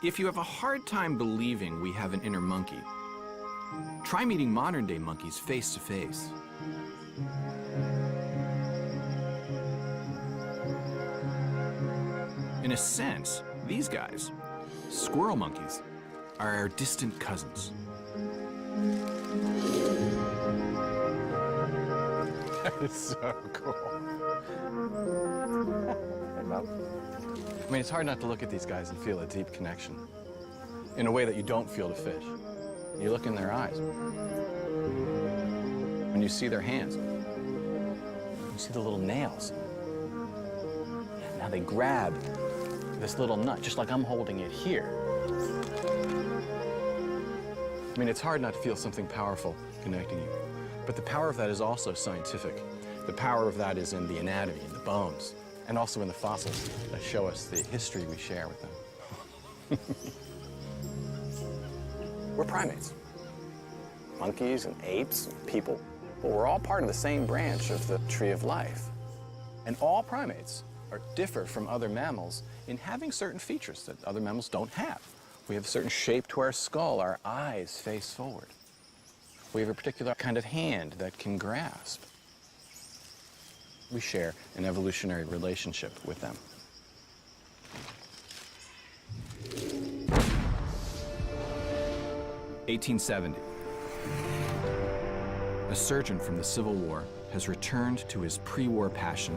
If you have a hard time believing we have an inner monkey, try meeting modern-day monkeys face to face. In a sense, these guys, squirrel monkeys, are our distant cousins. That is so cool. I mean, it's hard not to look at these guys and feel a deep connection in a way that you don't feel to fish. You look in their eyes. When you see their hands, you see the little nails. Now they grab this little nut, just like I'm holding it here. I mean, it's hard not to feel something powerful connecting you. But the power of that is also scientific. The power of that is in the anatomy, in the bones, and also in the fossils that show us the history we share with them. We're primates. Monkeys and apes and people. Well, we're all part of the same branch of the tree of life. And all primates differ from other mammals in having certain features that other mammals don't have. We have a certain shape to our skull, our eyes face forward. We have a particular kind of hand that can grasp. We share an evolutionary relationship with them. (1870). A surgeon from the Civil War has returned to his pre-war passion,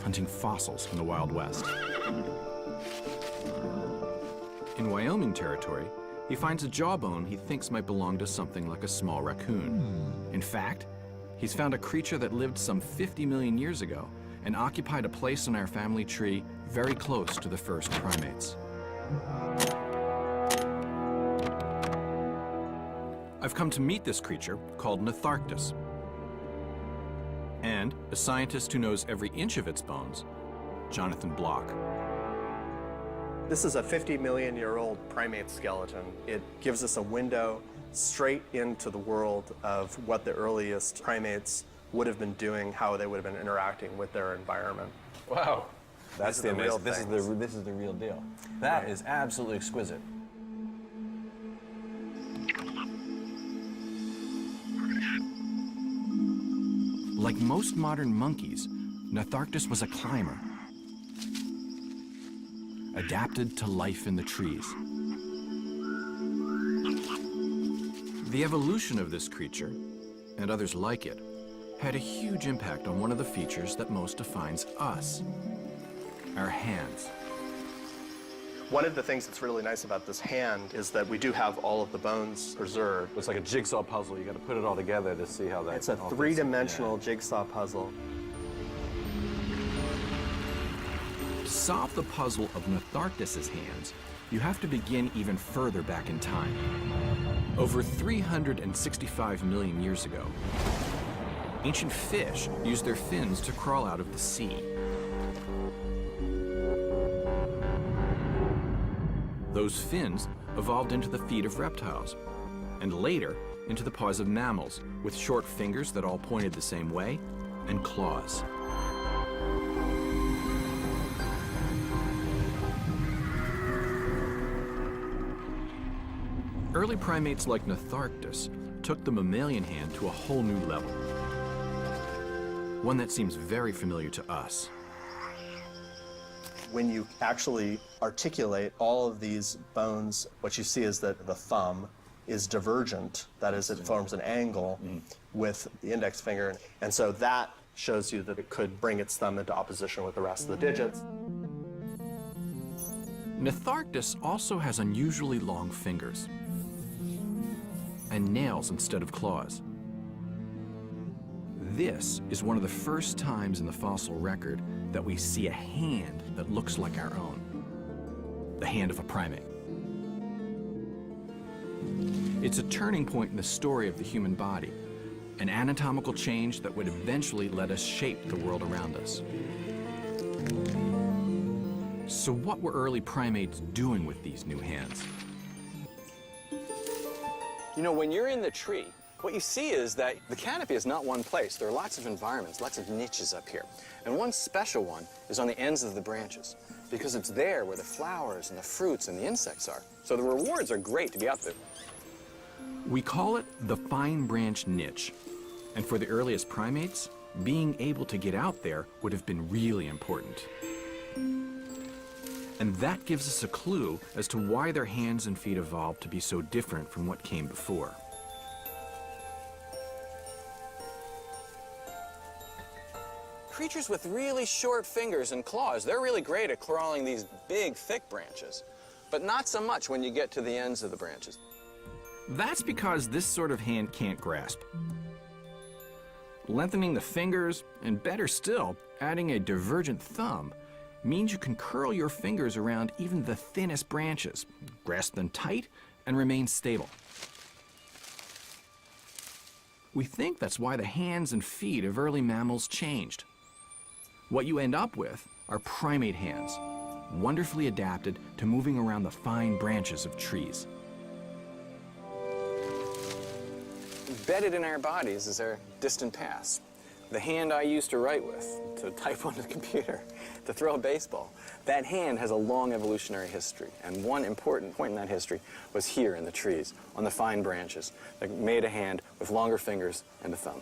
hunting fossils in the Wild West. In Wyoming territory, he finds a jawbone he thinks might belong to something like a small raccoon. In fact, he's found a creature that lived some 50 million years ago and occupied a place in our family tree very close to the first primates. I've come to meet this creature called Nitharctus, and a scientist who knows every inch of its bones, Jonathan Block. This is a 50-million-year-old primate skeleton. It gives us a window straight into the world of what the earliest primates would have been doing, how they would have been interacting with their environment. Wow. That's the real this is the real deal. That is absolutely exquisite. Like most modern monkeys, Nitharctus was a climber, adapted to life in the trees. The evolution of this creature, and others like it, had a huge impact on one of the features that most defines us, our hands. One of the things that's really nice about this hand is that we do have all of the bones preserved. It's like a jigsaw puzzle. You got to put it all together to see how that. It's a three-dimensional jigsaw puzzle. To solve the puzzle of Nitharctus's hands, you have to begin even further back in time. Over 365 million years ago, ancient fish used their fins to crawl out of the sea. Those fins evolved into the feet of reptiles, and later into the paws of mammals, with short fingers that all pointed the same way, and claws. Early primates like Nitharctus took the mammalian hand to a whole new level, one that seems very familiar to us. When you actually articulate all of these bones, what you see is that the thumb is divergent. That is, it forms an angle with the index finger. And so that shows you that it could bring its thumb into opposition with the rest of the digits. Nitharctus also has unusually long fingers and nails instead of claws. This is one of the first times in the fossil record that we see a hand that looks like our own, the hand of a primate. It's a turning point in the story of the human body, an anatomical change that would eventually let us shape the world around us. So what were early primates doing with these new hands? You know, when you're in the tree, what you see is that the canopy is not one place. There are lots of environments, lots of niches up here. And one special one is on the ends of the branches. because it's there where the flowers and the fruits and the insects are. So the rewards are great to be out there. We call it the fine branch niche. And for the earliest primates, being able to get out there would have been really important. And that gives us a clue as to why their hands and feet evolved to be so different from what came before. Creatures with really short fingers and claws, they're really great at crawling these big, thick branches, but not so much when you get to the ends of the branches. That's because this sort of hand can't grasp. Lengthening the fingers, and better still, adding a divergent thumb, means you can curl your fingers around even the thinnest branches, grasp them tight, and remain stable. We think that's why the hands and feet of early mammals changed. What you end up with are primate hands, wonderfully adapted to moving around the fine branches of trees. Embedded in our bodies is our distant past. The hand I used to write with, to type on the computer, to throw a baseball, that hand has a long evolutionary history. And one important point in that history was here in the trees, on the fine branches, that made a hand with longer fingers and a thumb.